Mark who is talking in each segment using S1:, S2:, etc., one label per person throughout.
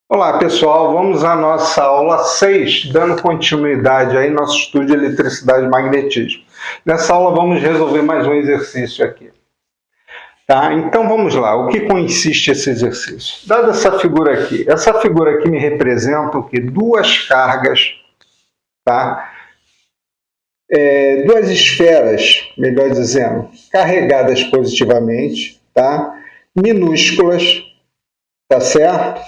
S1: Olá pessoal, vamos à nossa aula 6, dando continuidade aí nosso estudo de eletricidade e magnetismo. Nessa aula vamos resolver mais um exercício aqui. Tá? Então vamos lá, o que consiste esse exercício? Dada essa figura aqui me representa o que? Duas cargas, tá? Duas esferas, melhor dizendo, carregadas positivamente, tá? Minúsculas, tá certo?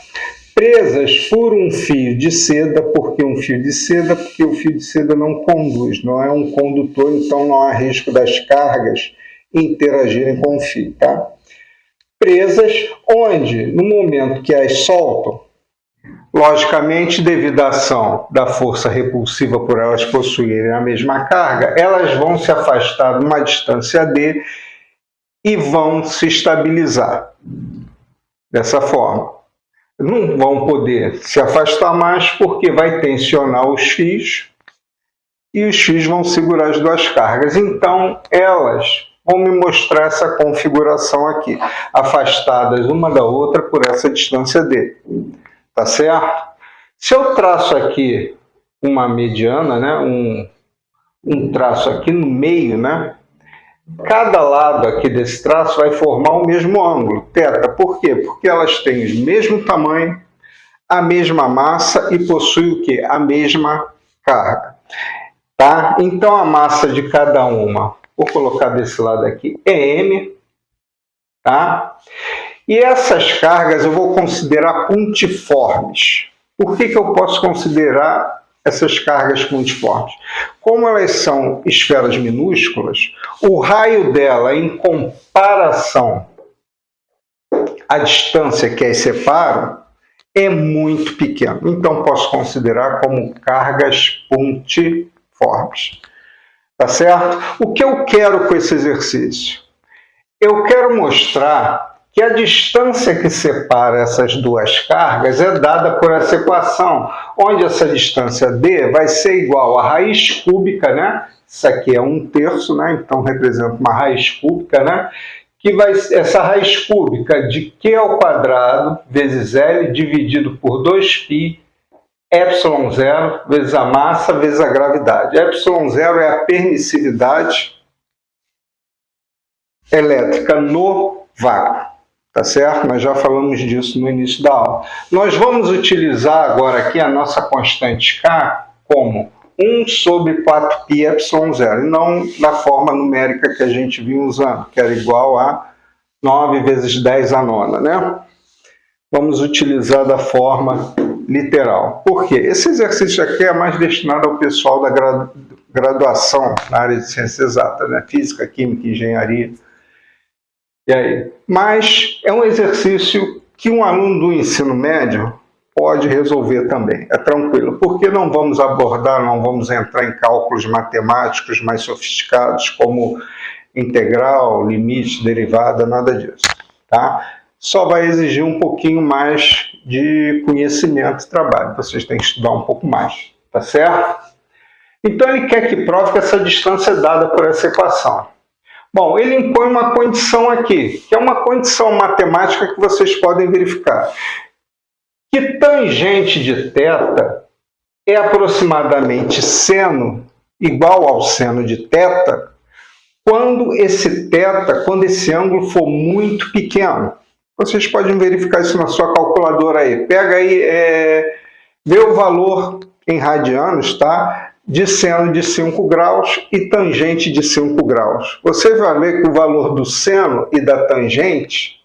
S1: Presas por um fio de seda. Por que um fio de seda? Porque o fio de seda não conduz, não é um condutor, então não há risco das cargas interagirem com o fio. Tá? Presas onde, no momento que as soltam, logicamente, devido à ação da força repulsiva por elas possuírem a mesma carga, elas vão se afastar numa distância d e vão se estabilizar dessa forma. Não vão poder se afastar mais porque vai tensionar os fios e os fios vão segurar as duas cargas. Então, elas vão me mostrar essa configuração aqui, afastadas uma da outra por essa distância d. Tá certo? Se eu traço aqui uma mediana, né, um traço aqui no meio, né, cada lado aqui desse traço vai formar o mesmo ângulo, θ. Por quê? Porque elas têm o mesmo tamanho, a mesma massa e possuem o quê? A mesma carga. Tá? Então, a massa de cada uma, vou colocar desse lado aqui, é m. Tá? E essas cargas eu vou considerar pontiformes. Por que eu posso considerar essas cargas pontiformes? Como elas são esferas minúsculas, o raio dela, em comparação à distância que as separam, é muito pequeno. Então, posso considerar como cargas pontiformes. Tá certo? O que eu quero com esse exercício? Eu quero mostrar que a distância que separa essas duas cargas é dada por essa equação, onde essa distância d vai ser igual à raiz cúbica, né? Isso aqui é 1/3, né? Então representa uma raiz cúbica, né? Que vai essa raiz cúbica de q ao quadrado vezes L dividido por 2π ε0 vezes a massa vezes a gravidade. ε0 é a permissividade elétrica no vácuo, tá certo? Nós já falamos disso no início da aula. Nós vamos utilizar agora aqui a nossa constante K como 1 sobre 4π ε0, e não da forma numérica que a gente vinha usando, que era igual a 9 vezes 10 à nona, né? Vamos utilizar da forma literal. Por quê? Esse exercício aqui é mais destinado ao pessoal da graduação na área de ciências exatas, né? Física, química, engenharia. E aí? Mas é um exercício que um aluno do ensino médio pode resolver também, é tranquilo, porque não vamos entrar em cálculos matemáticos mais sofisticados, como integral, limite, derivada, nada disso, tá? Só vai exigir um pouquinho mais de conhecimento e trabalho, vocês têm que estudar um pouco mais, tá certo? Então ele quer que prove que essa distância é dada por essa equação. Bom, ele impõe uma condição aqui, que é uma condição matemática que vocês podem verificar. Que tangente de θ é aproximadamente seno igual ao seno de θ quando esse ângulo for muito pequeno. Vocês podem verificar isso na sua calculadora aí. Pega aí, vê o valor em radianos, tá? De seno de 5 graus e tangente de 5 graus. Você vai ver que o valor do seno e da tangente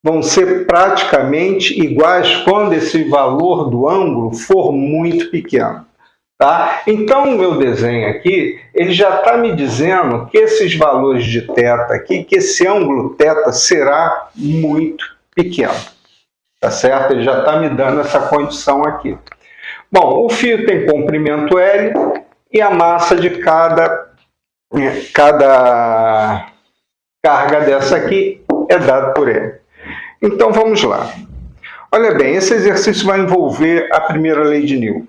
S1: vão ser praticamente iguais quando esse valor do ângulo for muito pequeno. Tá? Então, o meu desenho aqui, ele já está me dizendo que esses valores de θ aqui, que esse ângulo θ será muito pequeno. Tá certo? Ele já está me dando essa condição aqui. Bom, o fio tem comprimento L e a massa de cada carga dessa aqui é dada por L. Então, vamos lá. Olha bem, esse exercício vai envolver a primeira lei de Newton.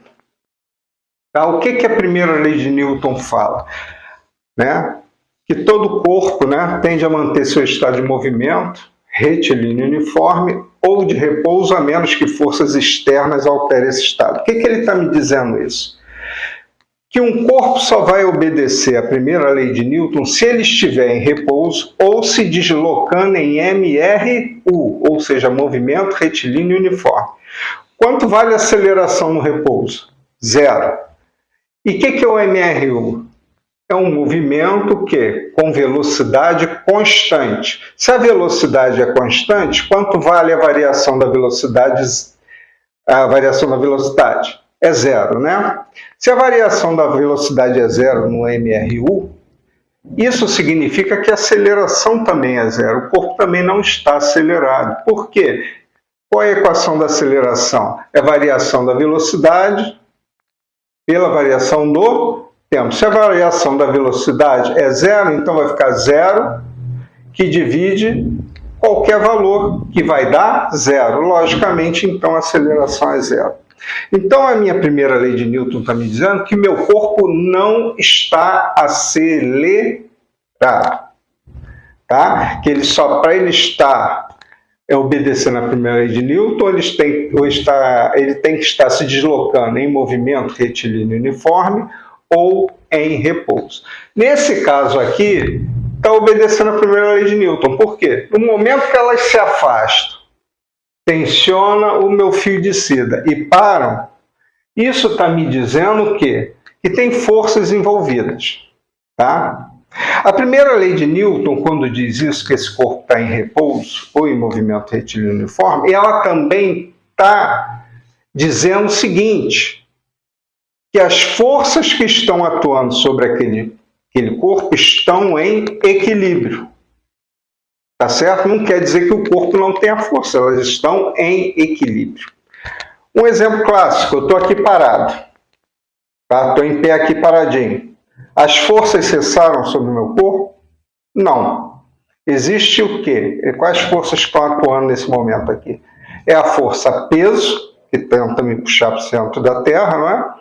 S1: Tá? O que a primeira lei de Newton fala? Né? Que todo corpo, né, tende a manter seu estado de movimento retilíneo uniforme ou de repouso, a menos que forças externas alterem esse estado. O que ele está me dizendo isso? Que um corpo só vai obedecer à primeira lei de Newton se ele estiver em repouso ou se deslocando em MRU, ou seja, movimento retilíneo uniforme. Quanto vale a aceleração no repouso? 0. E o que é o MRU? É um movimento com velocidade constante. Se a velocidade é constante, quanto vale a variação da velocidade? É 0, né? Se a variação da velocidade é 0 no MRU, isso significa que a aceleração também é 0. O corpo também não está acelerado. Por quê? Qual é a equação da aceleração? É a variação da velocidade pela variação do tempo. Se a variação da velocidade é 0, então vai ficar 0, que divide qualquer valor, que vai dar 0. Logicamente, então, a aceleração é 0. Então, a minha primeira lei de Newton está me dizendo que meu corpo não está acelerado. Tá? Que para ele estar obedecendo a primeira lei de Newton, ele tem que estar se deslocando em movimento retilíneo uniforme ou em repouso. Nesse caso aqui, está obedecendo a primeira lei de Newton. Por quê? No momento que elas se afastam, tensiona o meu fio de seda e param, isso está me dizendo que tem forças envolvidas. Tá? A primeira lei de Newton, quando diz isso, que esse corpo está em repouso ou em movimento retilíneo uniforme, ela também está dizendo o seguinte, que as forças que estão atuando sobre aquele corpo estão em equilíbrio. Tá certo? Não quer dizer que o corpo não tenha força, elas estão em equilíbrio. Um exemplo clássico, eu estou aqui parado, tá? Estou em pé aqui paradinho. As forças cessaram sobre o meu corpo? Não. Existe o quê? Quais forças estão atuando nesse momento aqui? É a força peso, que tenta me puxar para o centro da Terra, não é?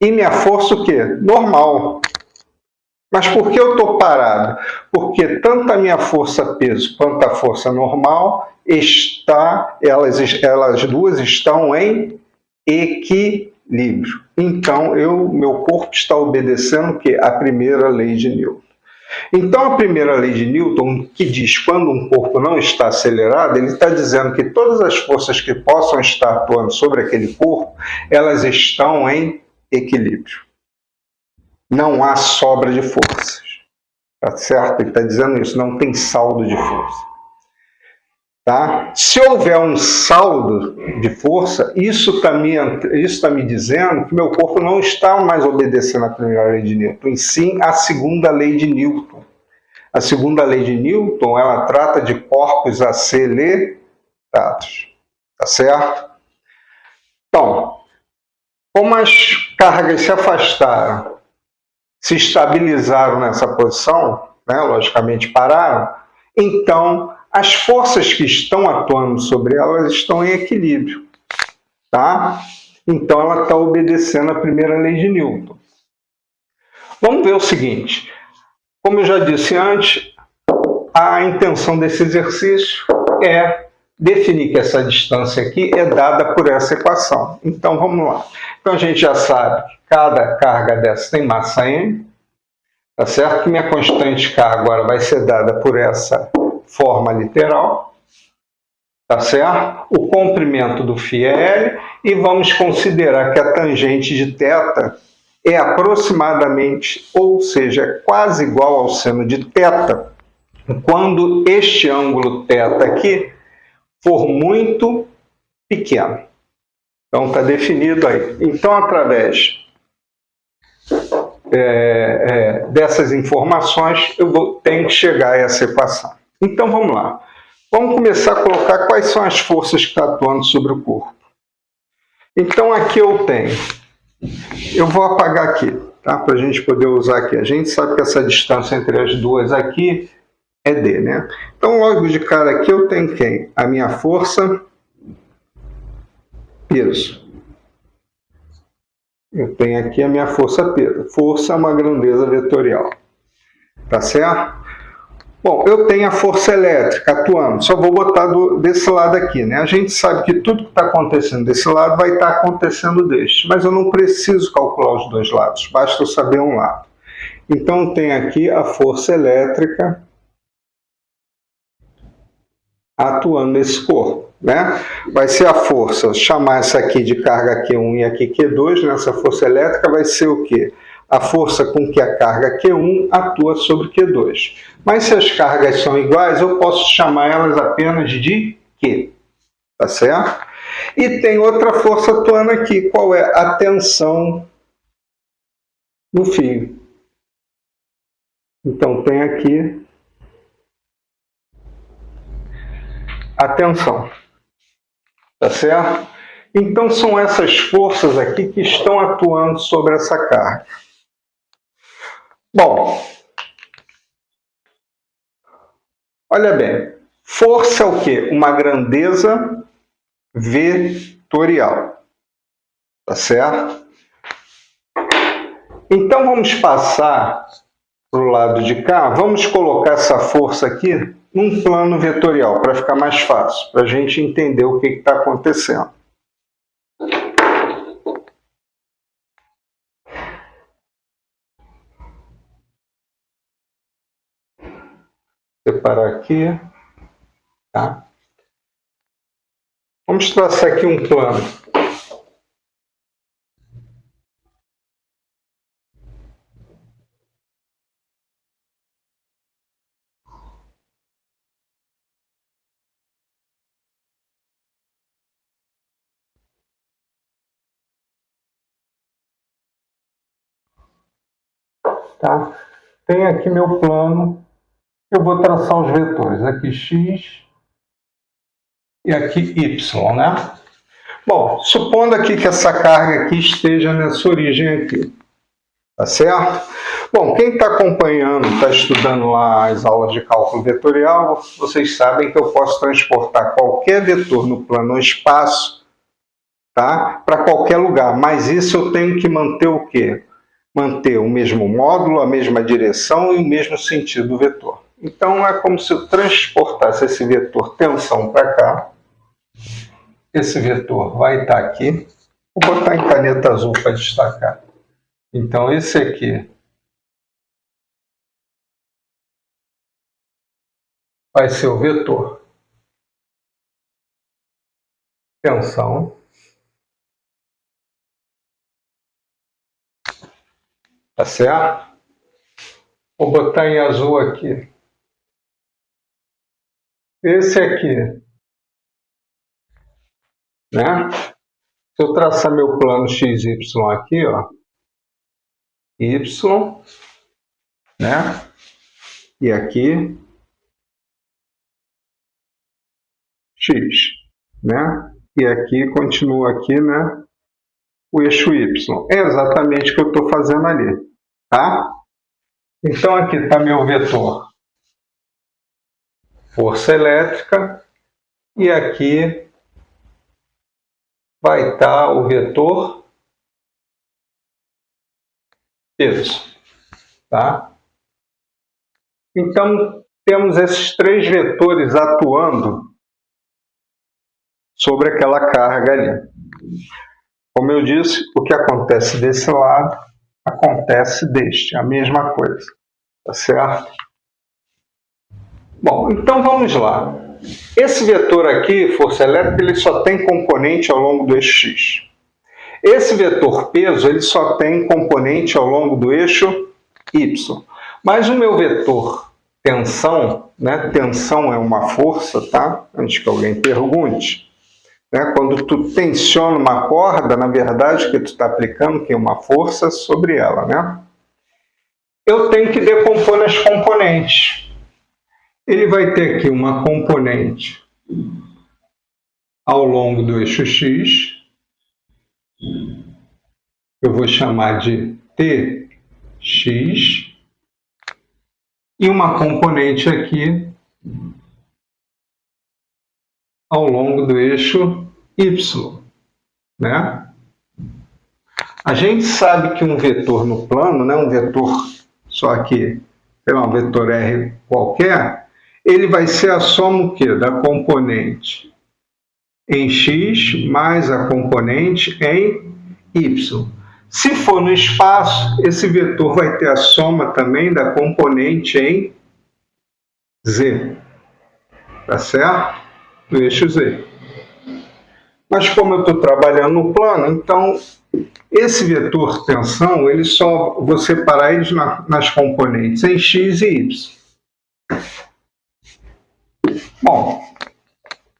S1: E minha força o quê? Normal. Mas por que eu estou parado? Porque tanto a minha força peso quanto a força normal, elas duas estão em equilíbrio. Então, meu corpo está obedecendo o quê? A primeira lei de Newton. Então, a primeira lei de Newton, que diz quando um corpo não está acelerado, ele está dizendo que todas as forças que possam estar atuando sobre aquele corpo, elas estão em equilíbrio. Não há sobra de forças. Tá certo? Ele está dizendo isso, não tem saldo de força. Tá? Se houver um saldo de força, isso está me dizendo que meu corpo não está mais obedecendo a primeira lei de Newton, e sim a segunda lei de Newton. A segunda lei de Newton, ela trata de corpos acelerados. Tá certo? Então, como as cargas se afastaram, se estabilizaram nessa posição, né, logicamente pararam, então as forças que estão atuando sobre elas estão em equilíbrio. Tá? Então ela está obedecendo a primeira lei de Newton. Vamos ver o seguinte, como eu já disse antes, a intenção desse exercício é definir que essa distância aqui é dada por essa equação. Então vamos lá. Então a gente já sabe que cada carga dessa tem massa m, tá certo? Que minha constante K agora vai ser dada por essa forma literal, tá certo? O comprimento do φ é L e vamos considerar que a tangente de θ é aproximadamente, ou seja, é quase igual ao seno de θ, quando este ângulo θ aqui for muito pequeno. Então está definido aí. Então, através dessas informações, eu tenho que chegar a essa equação. Então vamos lá. Vamos começar a colocar quais são as forças que estão atuando sobre o corpo. Então aqui eu vou apagar aqui, tá? Para a gente poder usar aqui. A gente sabe que essa distância entre as duas aqui é D, né? Então logo de cara aqui eu tenho quem? A minha força peso. Eu tenho aqui a minha força peso. Força é uma grandeza vetorial. Tá certo? Bom, eu tenho a força elétrica atuando, só vou botar desse lado aqui, né? A gente sabe que tudo que está acontecendo desse lado vai estar acontecendo deste, mas eu não preciso calcular os dois lados, basta eu saber um lado. Então, tem aqui a força elétrica atuando nesse corpo, né? Vai ser a força, chamar essa aqui de carga Q1 e aqui Q2, nessa força elétrica vai ser o quê? A força com que a carga Q1 atua sobre Q2. Mas se as cargas são iguais, eu posso chamar elas apenas de Q, tá certo? E tem outra força atuando aqui, qual é? A tensão no fio. Então tem aqui a tensão, tá certo? Então são essas forças aqui que estão atuando sobre essa carga. Bom, olha bem, força é o quê? Uma grandeza vetorial, tá certo? Então vamos passar para o lado de cá, vamos colocar essa força aqui num plano vetorial, para ficar mais fácil, para a gente entender o que está acontecendo. Separar aqui, tá? Vamos traçar aqui um plano. Tá? Tem aqui meu plano, eu vou traçar os vetores, aqui x e aqui y, né? Bom, supondo aqui que essa carga aqui esteja nessa origem aqui, tá certo? Bom, quem está acompanhando, está estudando lá as aulas de cálculo vetorial, vocês sabem que eu posso transportar qualquer vetor no plano ou espaço, tá? Para qualquer lugar, mas isso eu tenho que manter o quê? Manter o mesmo módulo, a mesma direção e o mesmo sentido do vetor. Então é como se eu transportasse esse vetor tensão para cá. Esse vetor vai estar aqui. Vou botar em caneta azul para destacar. Então esse aqui vai ser o vetor tensão. Tá certo? Vou botar em azul aqui. Esse aqui, né? Se eu traçar meu plano XY aqui, ó, Y, né? E aqui, X, né? E aqui continua aqui, né? O eixo Y. É exatamente o que eu estou fazendo ali, tá? Então aqui está meu vetor força elétrica e aqui vai estar o vetor peso, tá? Então temos esses três vetores atuando sobre aquela carga ali. Como eu disse, o que acontece desse lado acontece deste, a mesma coisa, tá certo? Bom, então vamos lá. Esse vetor aqui, força elétrica, ele só tem componente ao longo do eixo X. Esse vetor peso, ele só tem componente ao longo do eixo Y. Mas o meu vetor tensão, né? Tensão é uma força, tá? Antes que alguém pergunte. Né? Quando tu tensiona uma corda, na verdade, que tu está aplicando que é uma força sobre ela, né? Eu tenho que decompor nas componentes. Ele vai ter aqui uma componente ao longo do eixo X, eu vou chamar de TX, e uma componente aqui ao longo do eixo Y, né? A gente sabe que um vetor no plano, né, um vetor só aqui sei lá, um vetor R qualquer, ele vai ser a soma o quê? Da componente em X mais a componente em Y. Se for no espaço, esse vetor vai ter a soma também da componente em Z. Tá certo? Do eixo Z. Mas como eu estou trabalhando no plano, então esse vetor tensão, ele só vou separar eles nas componentes em X e Y. Bom,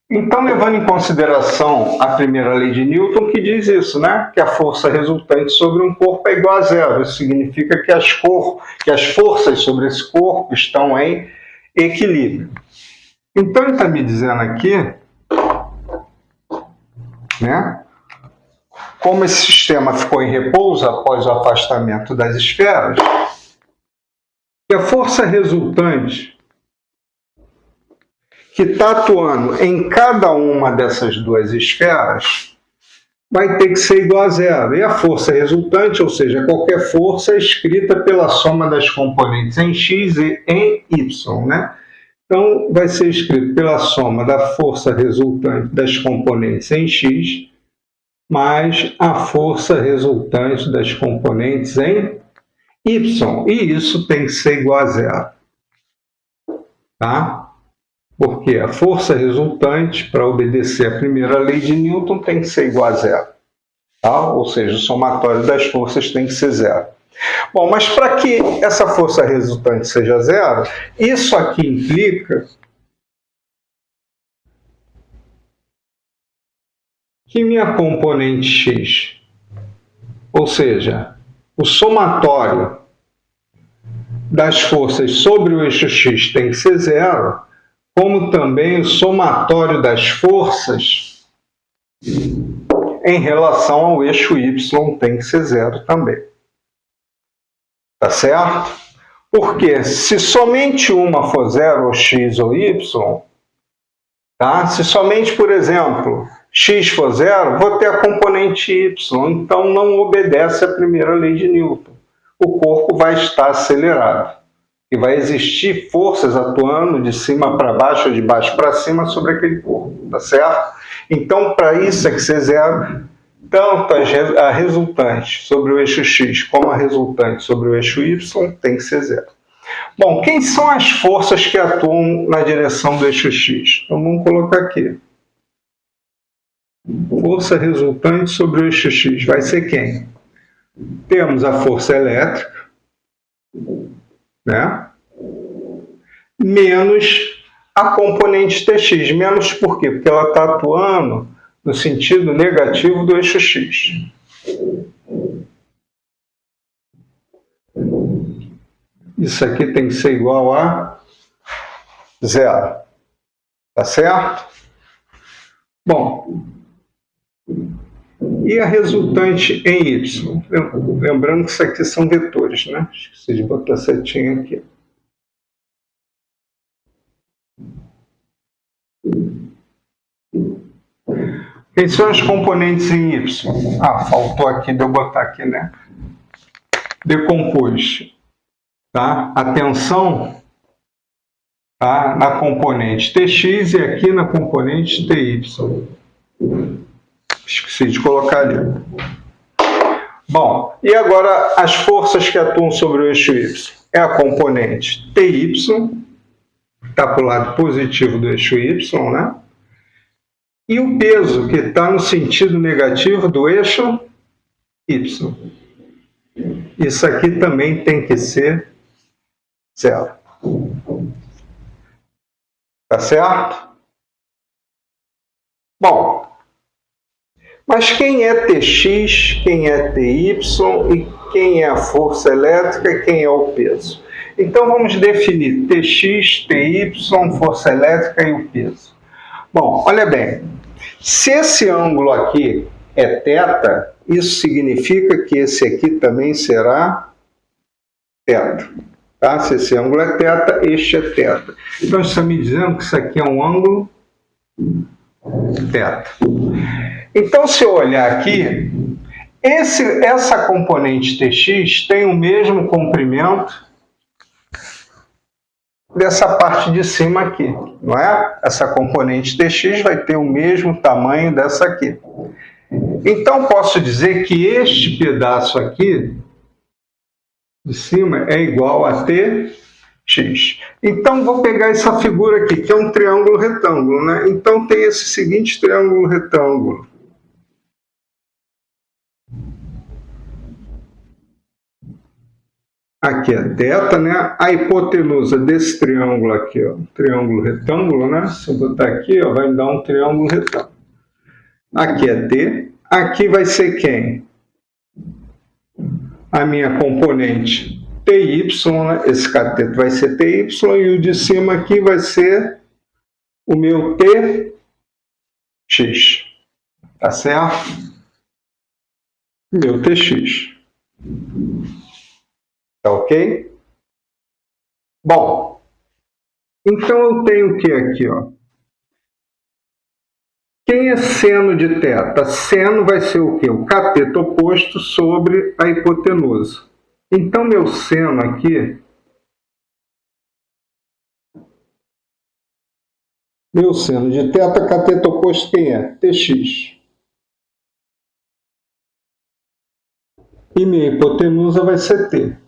S1: então levando em consideração a primeira lei de Newton, que diz isso, né? Que a força resultante sobre um corpo é igual a zero. Isso significa que as forças sobre esse corpo estão em equilíbrio. Então ele está me dizendo aqui, né? Como esse sistema ficou em repouso após o afastamento das esferas, que a força resultante que está atuando em cada uma dessas duas esferas vai ter que ser igual a zero. E a força resultante, ou seja, qualquer força, é escrita pela soma das componentes em X e em Y, né? Então, vai ser escrito pela soma da força resultante das componentes em X mais a força resultante das componentes em Y. E isso tem que ser igual a zero. Tá? Porque a força resultante, para obedecer à primeira lei de Newton, tem que ser igual a zero. Tá? Ou seja, o somatório das forças tem que ser zero. Bom, mas para que essa força resultante seja zero, isso aqui implica que minha componente x, ou seja, o somatório das forças sobre o eixo x tem que ser zero, como também o somatório das forças em relação ao eixo y tem que ser zero também. Tá certo? Porque se somente uma for zero, ou x ou y, tá? Se somente, por exemplo, x for zero, vou ter a componente y, então não obedece à primeira lei de Newton. O corpo vai estar acelerado e vai existir forças atuando de cima para baixo ou de baixo para cima sobre aquele corpo, tá certo? Então, para isso é que ser zero, tanto a resultante sobre o eixo x como a resultante sobre o eixo y tem que ser zero. Bom, quem são as forças que atuam na direção do eixo x? Então vamos colocar aqui. Força resultante sobre o eixo x vai ser quem? Temos a força elétrica, né? Menos a componente Tx. Menos por quê? Porque ela está atuando no sentido negativo do eixo x. Isso aqui tem que ser igual a zero. Tá certo? Bom, e a resultante em y? Lembrando que isso aqui são vetores, né? Esqueci de botar setinha aqui. Quem são as componentes em y? Ah, faltou aqui de eu botar aqui, né? Decompus, tá? A tensão, tá? Na componente Tx e aqui na componente Ty. Esqueci de colocar ali. Bom, e agora as forças que atuam sobre o eixo y? É a componente Ty, que está para o lado positivo do eixo y, né? E o peso, que está no sentido negativo do eixo y. Isso aqui também tem que ser zero. Tá certo? Bom, mas quem é Tx, quem é Ty e quem é a força elétrica e quem é o peso? Então vamos definir Tx, Ty, força elétrica e o peso. Bom, olha bem, se esse ângulo aqui é θ, isso significa que esse aqui também será θ. Tá? Se esse ângulo é θ, este é θ. Então isso está me dizendo que isso aqui é um ângulo θ. Então, se eu olhar aqui, essa componente Tx tem o mesmo comprimento dessa parte de cima aqui, não é? Essa componente dx vai ter o mesmo tamanho dessa aqui. Então, posso dizer que este pedaço aqui de cima é igual a tx. Então, vou pegar essa figura aqui, que é um triângulo retângulo, né? Então, tem esse seguinte triângulo retângulo. Aqui é θ, né? A hipotenusa desse triângulo aqui, ó, triângulo retângulo, né? Se eu botar aqui, ó, vai me dar um triângulo retângulo. Aqui é t. Aqui vai ser quem? A minha componente ty, né? Esse cateto vai ser ty, e o de cima aqui vai ser o meu tx. Tá certo? Meu tx. Tá ok? Bom, então eu tenho o que aqui, ó? Quem é seno de θ? Seno vai ser o quê? O cateto oposto sobre a hipotenusa. Então, meu seno aqui, meu seno de θ, cateto oposto, quem é? Tx. E minha hipotenusa vai ser t.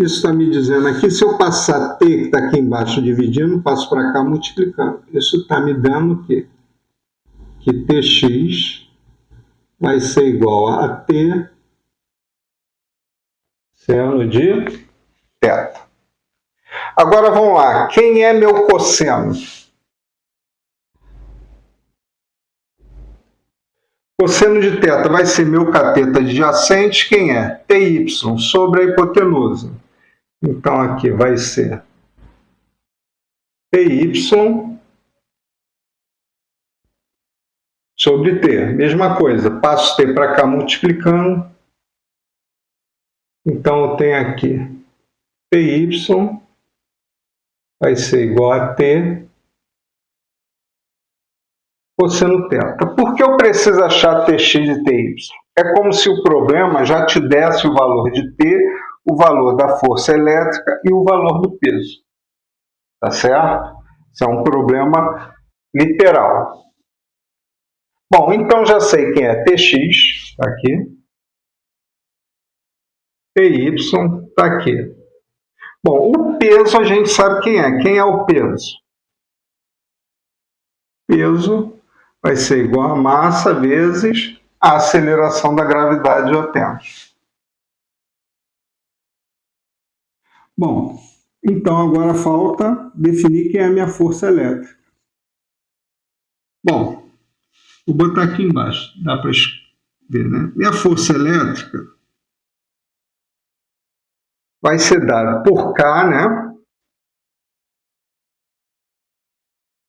S1: Isso está me dizendo aqui, se eu passar t, que está aqui embaixo dividindo, passo para cá multiplicando. Isso está me dando o quê? Que tx vai ser igual a t seno de θ. Agora vamos lá, quem é meu cosseno? Cosseno de θ vai ser meu cateto adjacente, quem é? Ty sobre a hipotenusa. Então aqui vai ser Ty sobre t. Mesma coisa, passo t para cá multiplicando. Então eu tenho aqui Ty vai ser igual a t cosseno θ. Por que eu preciso achar tx e ty? É como se o problema já te desse o valor de t, o valor da força elétrica e o valor do peso. Tá certo? Isso é um problema literal. Bom, então já sei quem é tx, está aqui. Ty está aqui. Bom, o peso a gente sabe quem é. Quem é o peso? Peso vai ser igual a massa vezes a aceleração da gravidade já temos. Bom, então agora falta definir quem é a minha força elétrica. Bom, vou botar aqui embaixo, dá para ver, né? Minha força elétrica vai ser dada por K, né?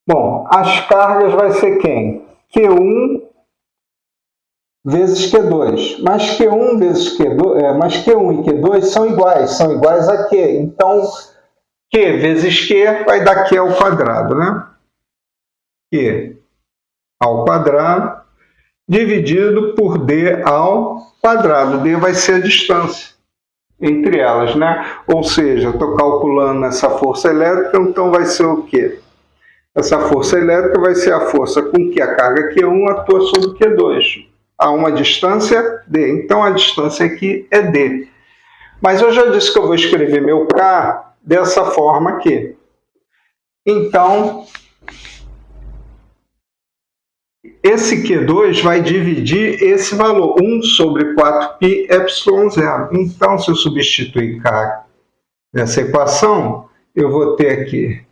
S1: Bom, as cargas vai ser quem? Q1 vezes Q2. Mas Q1 vezes Q2, mas Q1 e Q2 são iguais a Q. Então, Q vezes Q vai dar Q ao quadrado, né? Q ao quadrado dividido por D ao quadrado. D vai ser a distância entre elas, né? Ou seja, eu estou calculando essa força elétrica, então vai ser o quê? Essa força elétrica vai ser a força com que a carga Q1 atua sobre Q2. A uma distância D. Então, a distância aqui é D. Mas eu já disse que eu vou escrever meu K dessa forma aqui. Então, esse Q2 vai dividir esse valor, 1 sobre 4π ε0. Então, se eu substituir K nessa equação, eu vou ter aqui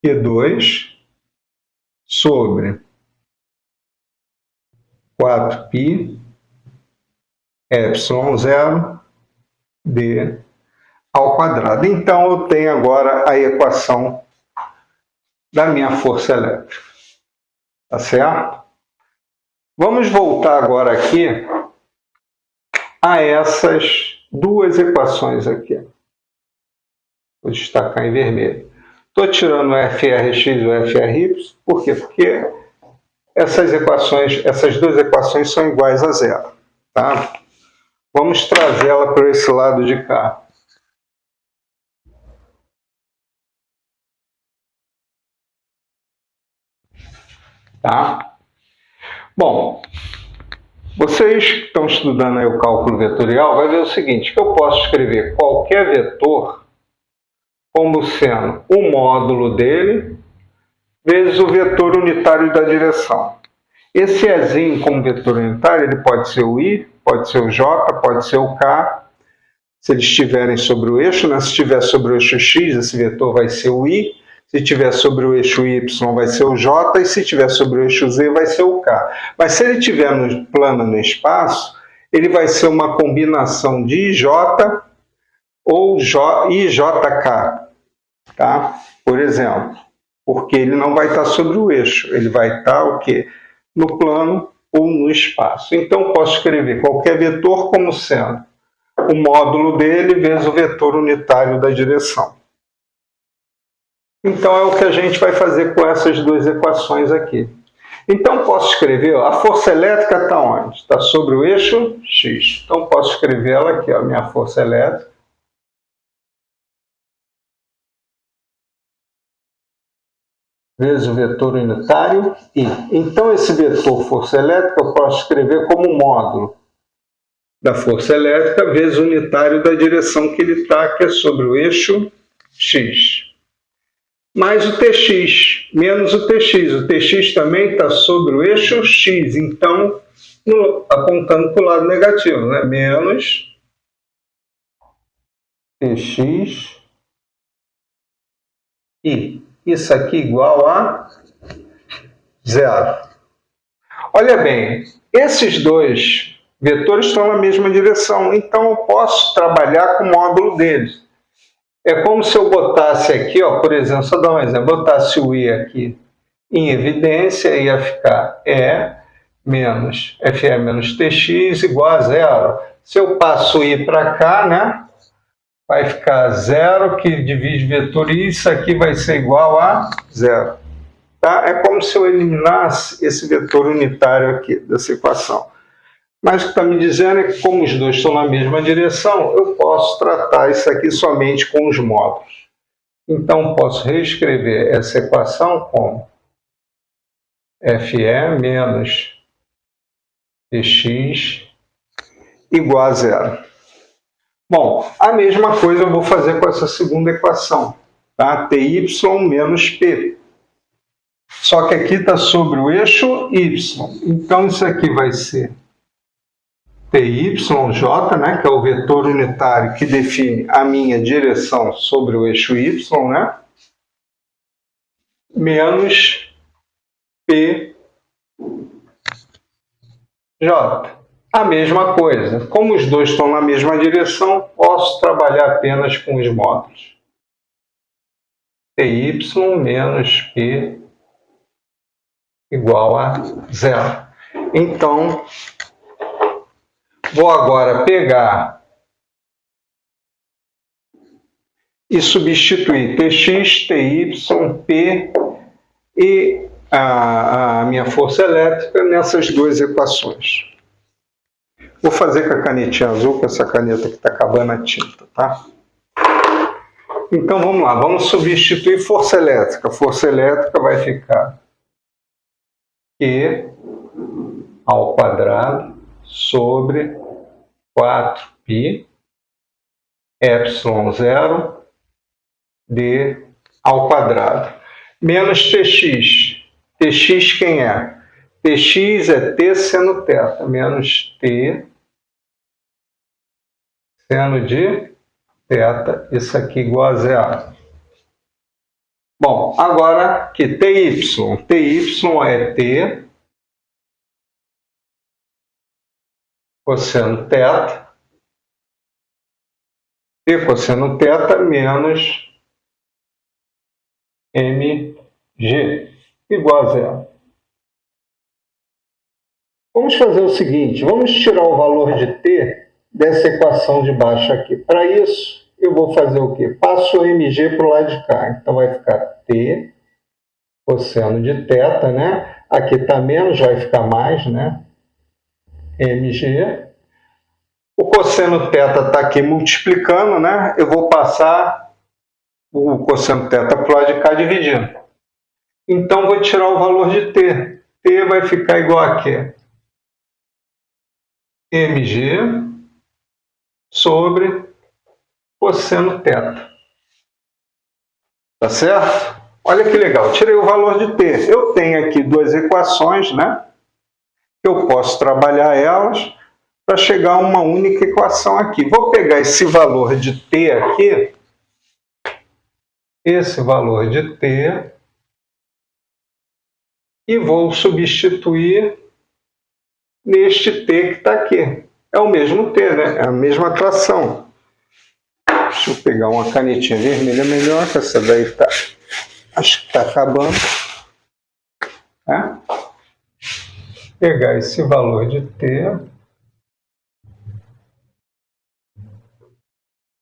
S1: Q2 sobre 4π ε0 d ao quadrado. Então, eu tenho agora a equação da minha força elétrica. Tá certo? Vamos voltar agora aqui a essas duas equações aqui. Vou destacar em vermelho. Estou tirando o FRx e o FRy. Por quê? Porque essas duas equações são iguais a zero. Tá? Vamos trazê-la para esse lado de cá. tá? Bom, vocês que estão estudando aí o cálculo vetorial, vai ver o seguinte, que eu posso escrever qualquer vetor como sendo o módulo dele vezes o vetor unitário da direção. Esse Ezinho como vetor unitário, ele pode ser o I, pode ser o J, pode ser o K, se eles estiverem sobre o eixo, né? Se estiver sobre o eixo X, esse vetor vai ser o I, se estiver sobre o eixo Y, vai ser o J, e se estiver sobre o eixo Z, vai ser o K. Mas se ele estiver no plano no espaço, ele vai ser uma combinação de IJ ou IJK, tá? Por exemplo, porque ele não vai estar sobre o eixo, ele vai estar o quê? No plano ou no espaço. Então, posso escrever qualquer vetor como sendo o módulo dele vezes o vetor unitário da direção. Então, é o que a gente vai fazer com essas duas equações aqui. Então, posso escrever, ó, a força elétrica está onde? Está sobre o eixo X. Então, posso escrever ela aqui, ó, minha força elétrica. Vezes o vetor unitário I. Então, esse vetor força elétrica eu posso escrever como módulo da força elétrica vezes o unitário da direção que ele está, que é sobre o eixo X. Mais o Tx, menos o Tx. O Tx também está sobre o eixo X, então, apontando para o lado negativo, né? Menos Tx I. Isso aqui igual a zero. Olha bem, esses dois vetores estão na mesma direção, então eu posso trabalhar com o módulo deles. É como se eu botasse aqui, ó, por exemplo, só dar um exemplo, botasse o I aqui em evidência, ia ficar E menos FE menos TX igual a zero. Se eu passo o I para cá, né, vai ficar zero, que divide vetor I, isso aqui vai ser igual a zero. Tá? É como se eu eliminasse esse vetor unitário aqui dessa equação. Mas o que está me dizendo é que, como os dois estão na mesma direção, eu posso tratar isso aqui somente com os módulos. Então, posso reescrever essa equação como FE menos Tx igual a zero. Bom, a mesma coisa eu vou fazer com essa segunda equação, tá? Ty menos P. Só que aqui está sobre o eixo Y. Então, isso aqui vai ser TYJ, né, que é o vetor unitário que define a minha direção sobre o eixo Y, né, menos PJ. A mesma coisa. Como os dois estão na mesma direção, posso trabalhar apenas com os módulos. TY menos P igual a zero. Então, vou agora pegar e substituir Tx, Ty, P e a minha força elétrica nessas duas equações. Vou fazer com a canetinha azul, com essa caneta que está acabando a tinta, tá? Então vamos lá, vamos substituir força elétrica. Força elétrica vai ficar Q ao quadrado sobre 4π ε0 d ao quadrado. Menos Tx. Tx quem é? Tx é t seno θ, menos t seno de θ, isso aqui igual a zero. Bom, agora que Ty é t cosseno θ, t cosseno θ menos mg igual a zero. Vamos fazer o seguinte, vamos tirar o valor de t dessa equação de baixo aqui. Para isso, eu vou fazer o quê? Passo o mg para o lado de cá. Então, vai ficar t cosseno de θ, né? Aqui está menos, vai ficar mais, né? mg. O cosseno θ está aqui multiplicando, né? Eu vou passar o cosseno θ para o lado de cá dividindo. Então, vou tirar o valor de t. T vai ficar igual a quê? mg sobre cosseno θ. Tá certo? Olha que legal, tirei o valor de T. Eu tenho aqui duas equações, né? Eu posso trabalhar elas para chegar a uma única equação aqui. Vou pegar esse valor de T aqui, esse valor de T, e vou substituir neste T que está aqui. É o mesmo T, né? É a mesma atração. Deixa eu pegar uma canetinha vermelha melhor, que essa daí tá, acho que está acabando. Né? Pegar esse valor de T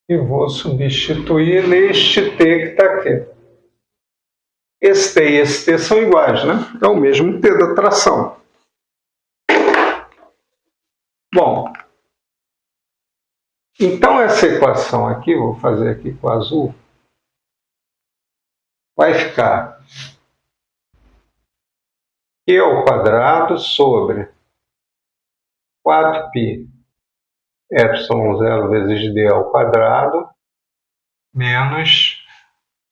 S1: e vou substituir neste T que está aqui. Esse T e esse T são iguais, né? É o mesmo T da tração. Bom, então essa equação aqui, vou fazer aqui com azul, vai ficar Q ao quadrado sobre 4π ε0 vezes d ao quadrado menos,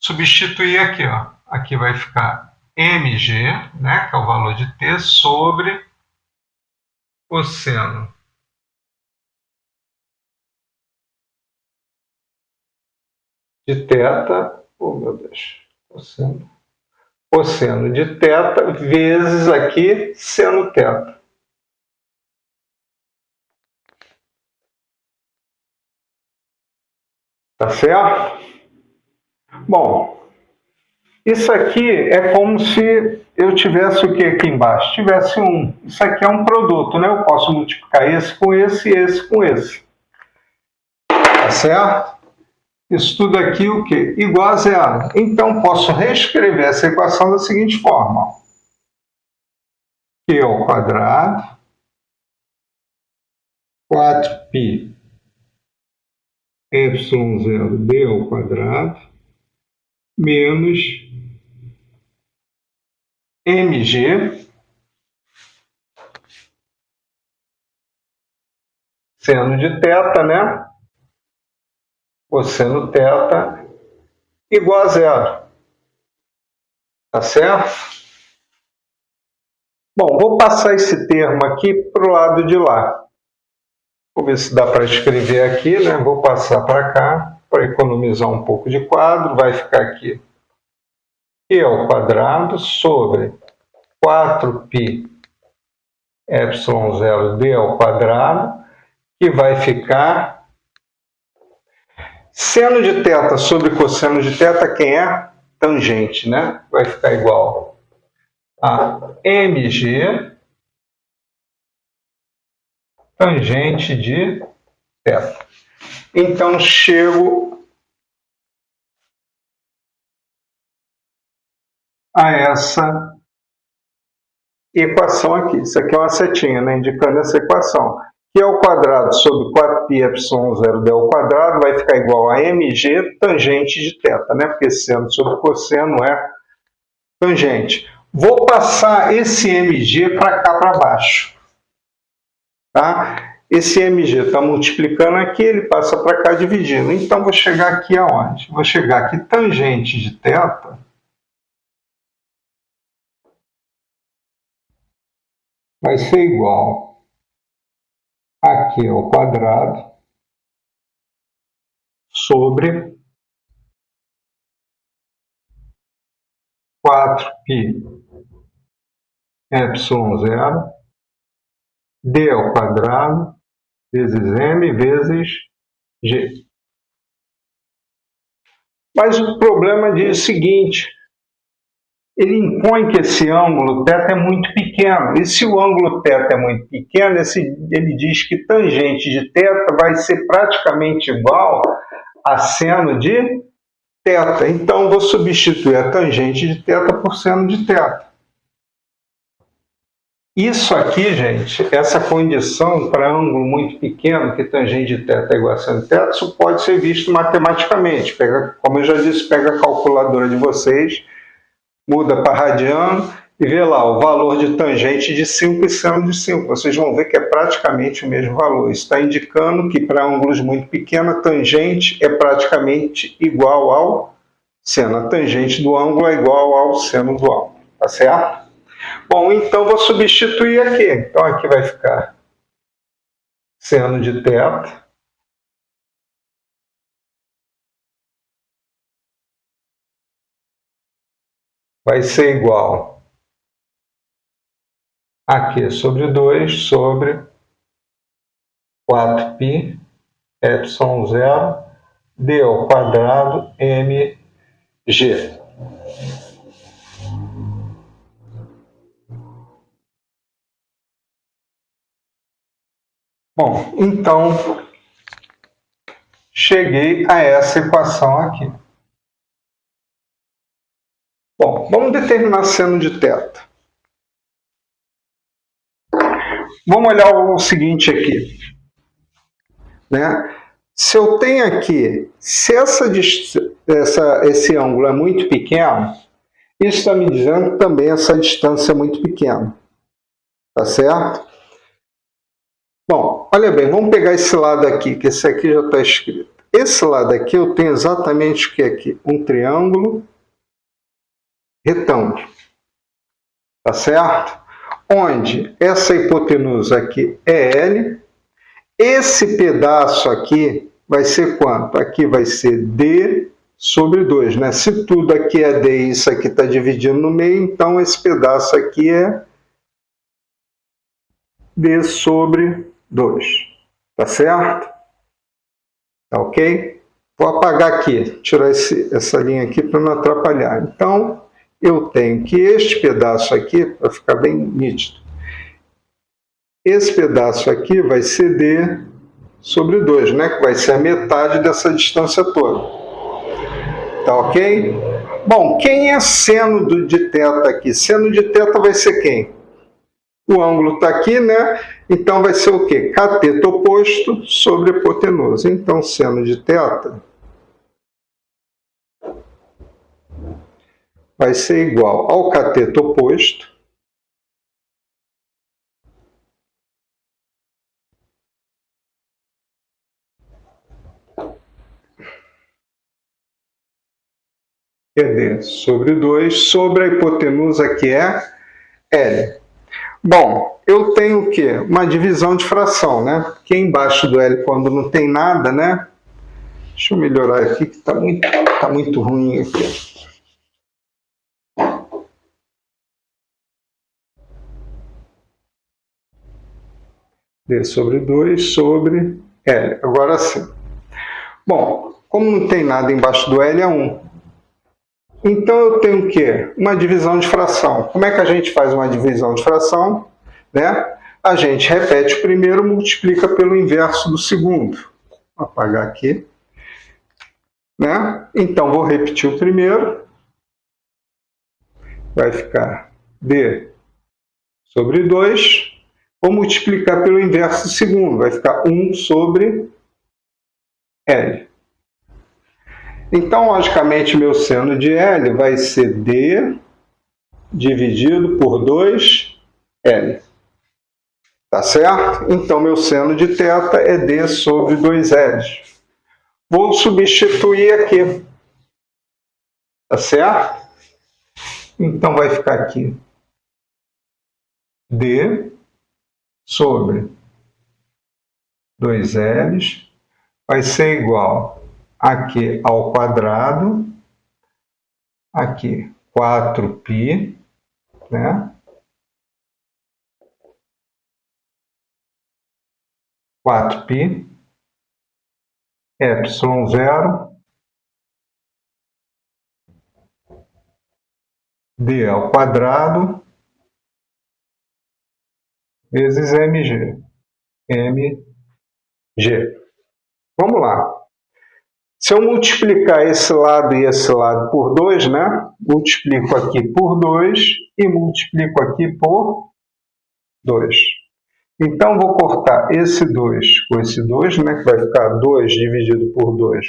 S1: substituir aqui, ó. Aqui vai ficar mg, né, que é o valor de t, sobre cosseno de θ, oh meu Deus, cosseno de θ vezes aqui seno θ. Tá certo? Bom, isso aqui é como se eu tivesse o que aqui embaixo? Tivesse um. Isso aqui é um produto, né? Eu posso multiplicar esse com esse e esse com esse. Tá certo? Isso tudo aqui o quê? Igual a zero. Então, posso reescrever essa equação da seguinte forma. Q ao quadrado, 4π ε0 d ao quadrado, menos mg seno de θ, né? Cosseno θ igual a zero. Tá certo? Bom, vou passar esse termo aqui para o lado de lá. Vou ver se dá para escrever aqui, né? Vou passar para cá para economizar um pouco de quadro. Vai ficar aqui Q ao quadrado sobre 4π ε0 d ao quadrado, que vai ficar seno de θ sobre cosseno de θ, quem é? Tangente, né? Vai ficar igual a mg tangente de θ. Então, chego a essa equação aqui. Isso aqui é uma setinha, né, indicando essa equação. Q ao quadrado sobre 4π ε0 d ao quadrado vai ficar igual a mg tangente de θ, né? Porque seno sobre cosseno é tangente. Vou passar esse mg para cá para baixo. Tá? Esse mg está multiplicando aqui, ele passa para cá dividindo. Então, vou chegar aqui aonde? Vou chegar aqui tangente de θ vai ser igual a Q ao quadrado sobre 4π ε0 d ao quadrado vezes m vezes g. Mas o problema diz o seguinte, ele impõe que esse ângulo θ é muito pequeno. E se o ângulo θ é muito pequeno, ele diz que tangente de θ vai ser praticamente igual a seno de θ. Então, vou substituir a tangente de θ por seno de θ. Isso aqui, gente, essa condição para ângulo muito pequeno, que tangente de θ é igual a seno de θ, isso pode ser visto matematicamente. Como eu já disse, pega a calculadora de vocês, muda para radiano e ver lá o valor de tangente de 5 e seno de 5. Vocês vão ver que é praticamente o mesmo valor. Isso está indicando que para ângulos muito pequenos, a tangente é praticamente igual ao seno. A tangente do ângulo é igual ao seno do ângulo. Tá certo? Bom, então vou substituir aqui. Então aqui vai ficar seno de θ vai ser igual aqui sobre 2 sobre 4π ε0 d ao quadrado mg. Bom, então cheguei a essa equação aqui. Bom, vamos determinar seno de θ. Vamos olhar o seguinte aqui, né? Se eu tenho aqui, se esse ângulo é muito pequeno, isso está me dizendo que também essa distância é muito pequena. Tá certo? Bom, olha bem, vamos pegar esse lado aqui, que esse aqui já está escrito. Esse lado aqui eu tenho exatamente o que aqui? Um triângulo retângulo. Tá certo? Onde essa hipotenusa aqui é L. Esse pedaço aqui vai ser quanto? Aqui vai ser D sobre 2, né? Se tudo aqui é D e isso aqui está dividindo no meio, então esse pedaço aqui é D sobre 2. Tá certo? Tá ok? Vou apagar aqui, tirar essa linha aqui para não atrapalhar. Então, eu tenho que este pedaço aqui, para ficar bem nítido, esse pedaço aqui vai ser D sobre 2, né? Que vai ser a metade dessa distância toda. Tá ok? Bom, quem é seno de θ aqui? Seno de θ vai ser quem? O ângulo está aqui, né? Então vai ser o quê? Cateto oposto sobre hipotenusa. Então, seno de θ vai ser igual ao cateto oposto que é D sobre 2 sobre a hipotenusa que é L. Bom, eu tenho o quê? Uma divisão de fração, né? Porque embaixo do L, quando não tem nada, né? Deixa eu melhorar aqui, que tá muito ruim aqui. D sobre 2 sobre L. Agora sim. Bom, como não tem nada embaixo do L, é 1. Então eu tenho o quê? Uma divisão de fração. Como é que a gente faz uma divisão de fração? Né? A gente repete o primeiro, multiplica pelo inverso do segundo. Vou apagar aqui. Né? Então vou repetir o primeiro. Vai ficar D sobre 2. Vou multiplicar pelo inverso do segundo. Vai ficar 1 sobre L. Então, logicamente, meu seno de L vai ser D dividido por 2L. Tá certo? Então, meu seno de θ é D sobre 2L. Vou substituir aqui. Tá certo? Então, vai ficar aqui D sobre 2L vai ser igual aqui ao quadrado, aqui 4π, né? 4π ε0 d ao quadrado vezes mg. Vamos lá. Se eu multiplicar esse lado e esse lado por 2, né? Multiplico aqui por 2 e multiplico aqui por 2. Então, vou cortar esse 2 com esse 2, né? Que vai ficar 2 dividido por 2.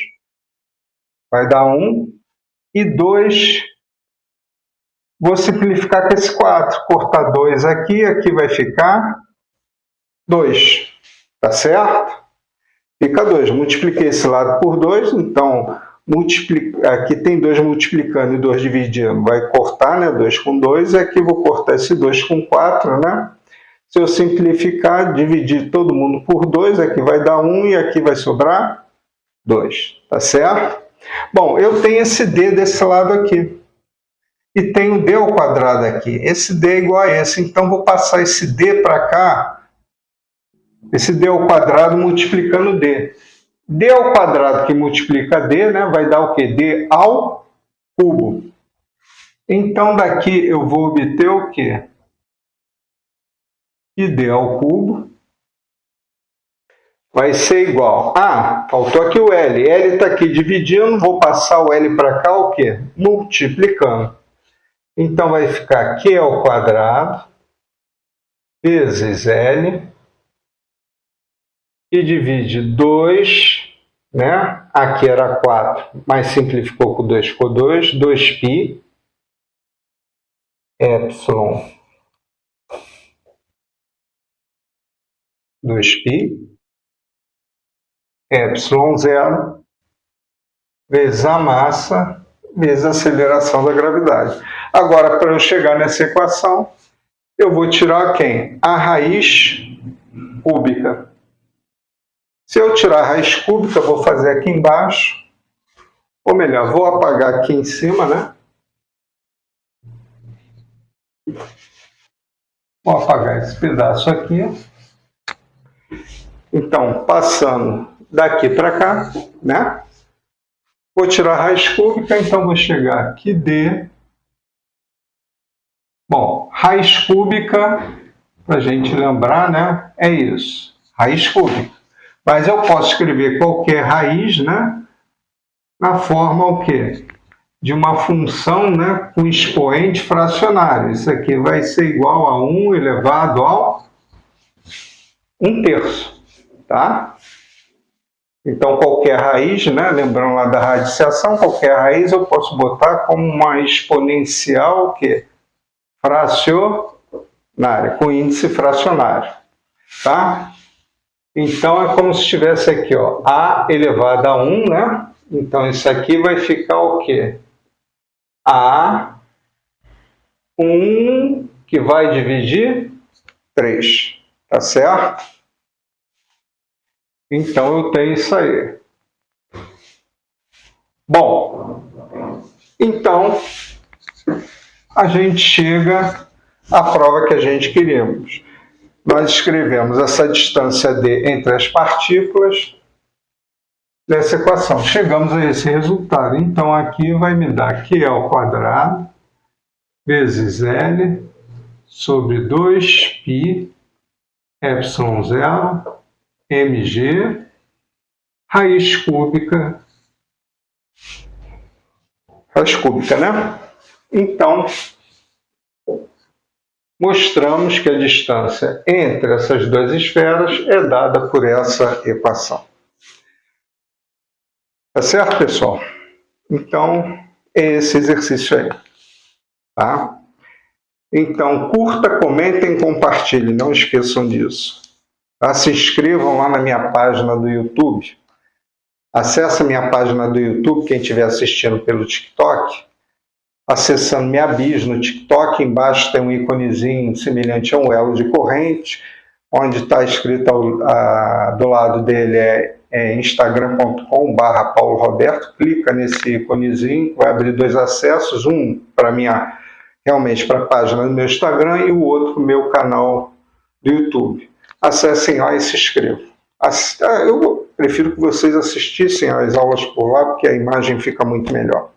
S1: Vai dar 1. E 2 Vou simplificar com esse 4. Cortar 2 aqui, aqui vai ficar 2. Tá certo? Fica 2. Multipliquei esse lado por 2, então aqui tem 2 multiplicando e 2 dividindo. Vai cortar, né? 2 com 2, e aqui vou cortar esse 2 com 4, né? Se eu simplificar, dividir todo mundo por 2, aqui vai dar 1 e aqui vai sobrar 2. Tá certo? Bom, eu tenho esse d desse lado aqui. E tenho d ao quadrado aqui. Esse d é igual a esse. Então, vou passar esse d para cá. Esse d ao quadrado multiplicando d. D ao quadrado que multiplica d, né, vai dar o quê? D ao cubo. Então, daqui eu vou obter o quê? Que d ao cubo vai ser igual. Ah, faltou aqui o L. L está aqui dividindo, vou passar o L para cá, o quê? Multiplicando. Então, vai ficar Q ao quadrado vezes L, que divide 2, né? Aqui era 4, mas simplificou com 2, ficou 2, 2π, epsilon, 2π, epsilon 0, vezes a massa, vezes a aceleração da gravidade. Agora, para eu chegar nessa equação, eu vou tirar quem? A raiz cúbica. Se eu tirar a raiz cúbica, vou fazer aqui embaixo, ou melhor, vou apagar aqui em cima, né? Vou apagar esse pedaço aqui. Então, passando daqui para cá, né? Vou tirar a raiz cúbica, então vou chegar aqui D. Bom, raiz cúbica, para a gente lembrar, né? É isso, raiz cúbica. Mas eu posso escrever qualquer raiz, né? Na forma o quê? De uma função, né? Com expoente fracionário. Isso aqui vai ser igual a 1 elevado ao 1/3, tá? Então, qualquer raiz, né? Lembrando lá da radiciação, qualquer raiz eu posso botar como uma exponencial o quê? Fracionária, com índice fracionário, tá? Então, é como se estivesse aqui, ó, a elevado a 1, né? Então, isso aqui vai ficar o quê? A 1 que vai dividir 3, tá certo? Então, eu tenho isso aí. Bom, então, a gente chega à prova que a gente queríamos. Nós escrevemos essa distância d entre as partículas dessa equação. Chegamos a esse resultado. Então, aqui vai me dar Q ao quadrado vezes L sobre 2π epsilon 0 mg raiz cúbica, né? Então, mostramos que a distância entre essas duas esferas é dada por essa equação. Tá certo, pessoal? Então, é esse exercício aí. Tá? Então, curta, comentem, compartilhem. Não esqueçam disso. Tá? Se inscrevam lá na minha página do YouTube. Acesse a minha página do YouTube, quem estiver assistindo pelo TikTok. Acessando minha bis no TikTok, embaixo tem um íconezinho semelhante a um elo de corrente, onde está escrito do lado dele instagram.com/Paulo Roberto. Clica nesse íconezinho, vai abrir 2 acessos, um para realmente para a página do meu Instagram e o outro para o meu canal do YouTube. Acessem lá e se inscrevam. Eu prefiro que vocês assistissem às aulas por lá, porque a imagem fica muito melhor.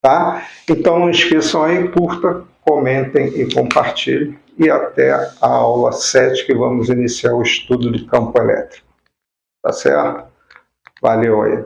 S1: Tá? Então não esqueçam aí, curta, comentem e compartilhem. E até a aula 7, que vamos iniciar o estudo de campo elétrico. Tá certo? Valeu aí.